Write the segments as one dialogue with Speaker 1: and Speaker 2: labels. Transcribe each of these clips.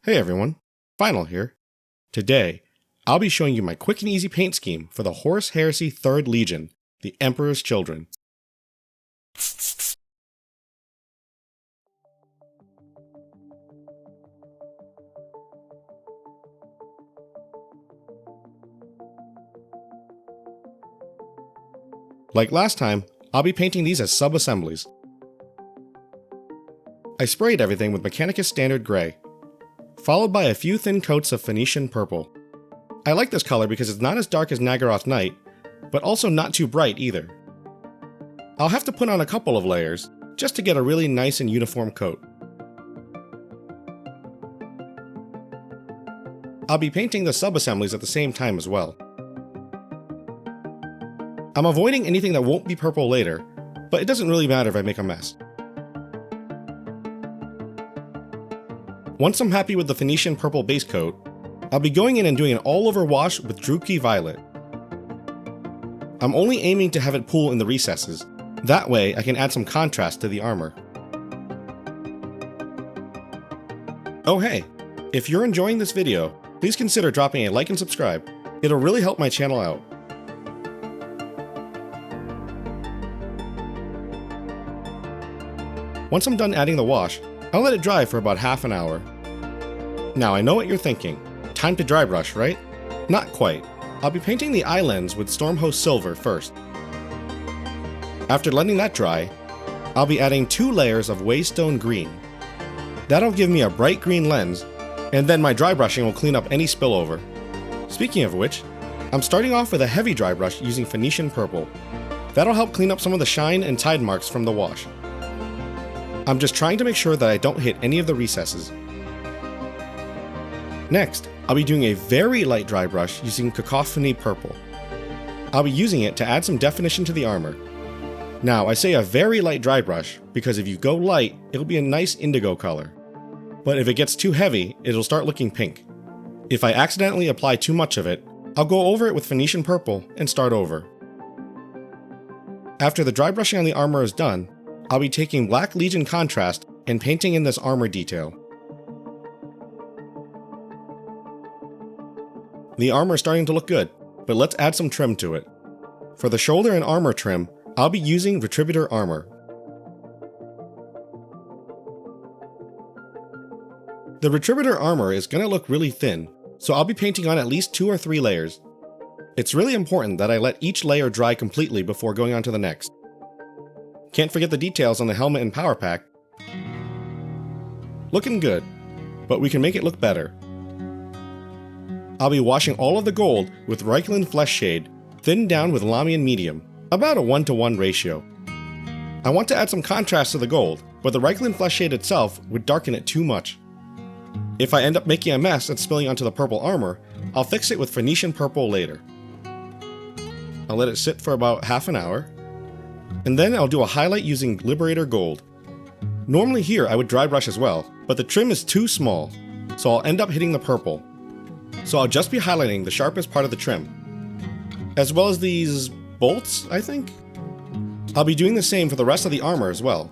Speaker 1: Hey everyone, Final here. Today, I'll be showing you my quick and easy paint scheme for the Pre-Heresy 3rd Legion, the Emperor's Children. Like last time, I'll be painting these as sub-assemblies. I sprayed everything with Mechanicus Standard Gray, followed by a few thin coats of Phoenician Purple. I like this color because it's not as dark as Nagaroth Night, but also not too bright either. I'll have to put on a couple of layers, just to get a really nice and uniform coat. I'll be painting the sub-assemblies at the same time as well. I'm avoiding anything that won't be purple later, but it doesn't really matter if I make a mess. Once I'm happy with the Phoenician Purple base coat, I'll be going in and doing an all-over wash with Drukgyal Violet. I'm only aiming to have it pool in the recesses. That way I can add some contrast to the armor. Oh hey, if you're enjoying this video, please consider dropping a like and subscribe. It'll really help my channel out. Once I'm done adding the wash, I'll let it dry for about half an hour. Now I know what you're thinking. Time to dry brush, right? Not quite. I'll be painting the eye lens with Stormhost Silver first. After letting that dry, I'll be adding 2 layers of Waystone Green. That'll give me a bright green lens, and then my dry brushing will clean up any spillover. Speaking of which, I'm starting off with a heavy dry brush using Phoenician Purple. That'll help clean up some of the shine and tide marks from the wash. I'm just trying to make sure that I don't hit any of the recesses. Next, I'll be doing a very light dry brush using Cacophony Purple. I'll be using it to add some definition to the armor. Now, I say a very light dry brush because if you go light, it'll be a nice indigo color. But if it gets too heavy, it'll start looking pink. If I accidentally apply too much of it, I'll go over it with Phoenician Purple and start over. After the dry brushing on the armor is done, I'll be taking Black Legion contrast and painting in this armor detail. The armor is starting to look good, but let's add some trim to it. For the shoulder and armor trim, I'll be using Retributor Armor. The Retributor Armor is going to look really thin, so I'll be painting on at least 2 or 3 layers. It's really important that I let each layer dry completely before going on to the next. Can't forget the details on the helmet and power pack. Looking good, but we can make it look better. I'll be washing all of the gold with Reikland Flesh Shade, thinned down with Lamian Medium, about a 1:1 ratio. I want to add some contrast to the gold, but the Reikland Flesh Shade itself would darken it too much. If I end up making a mess and spilling onto the purple armor, I'll fix it with Phoenician Purple later. I'll let it sit for about half an hour, and then I'll do a highlight using Liberator Gold. Normally here I would dry brush as well, but the trim is too small, so I'll end up hitting the purple. So I'll just be highlighting the sharpest part of the trim, as well as these bolts, I think? I'll be doing the same for the rest of the armor as well.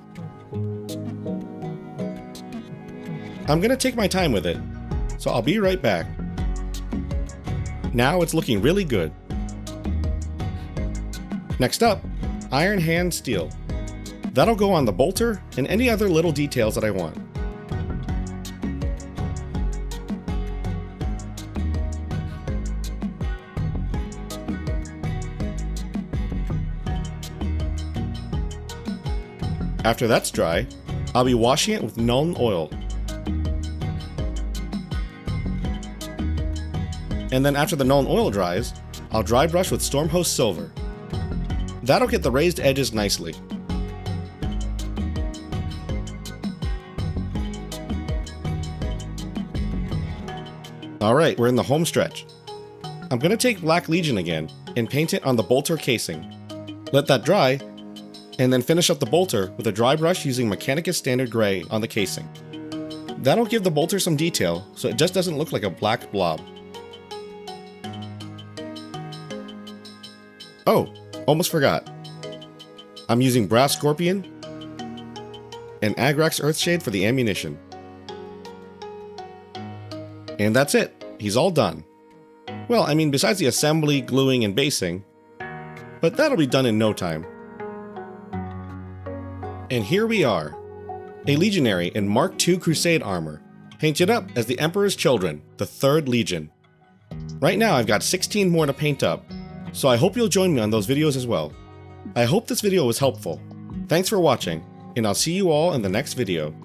Speaker 1: I'm gonna take my time with it, so I'll be right back. Now it's looking really good. Next up, Iron Hand Steel. That'll go on the bolter and any other little details that I want. After that's dry, I'll be washing it with Nuln Oil. And then after the Nuln Oil dries, I'll dry brush with Stormhost Silver. That'll get the raised edges nicely. Alright, we're in the home stretch. I'm going to take Black Legion again and paint it on the bolter casing. Let that dry, and then finish up the bolter with a dry brush using Mechanicus Standard Gray on the casing. That'll give the bolter some detail so it just doesn't look like a black blob. Oh, almost forgot. I'm using Brass Scorpion and Agrax Earthshade for the ammunition. And that's it. He's all done. Well, I mean, besides the assembly, gluing, and basing. But that'll be done in no time. And here we are. A legionary in Mark II Crusade armor, painted up as the Emperor's Children, the 3rd Legion. Right now I've got 16 more to paint up, so I hope you'll join me on those videos as well. I hope this video was helpful. Thanks for watching, and I'll see you all in the next video.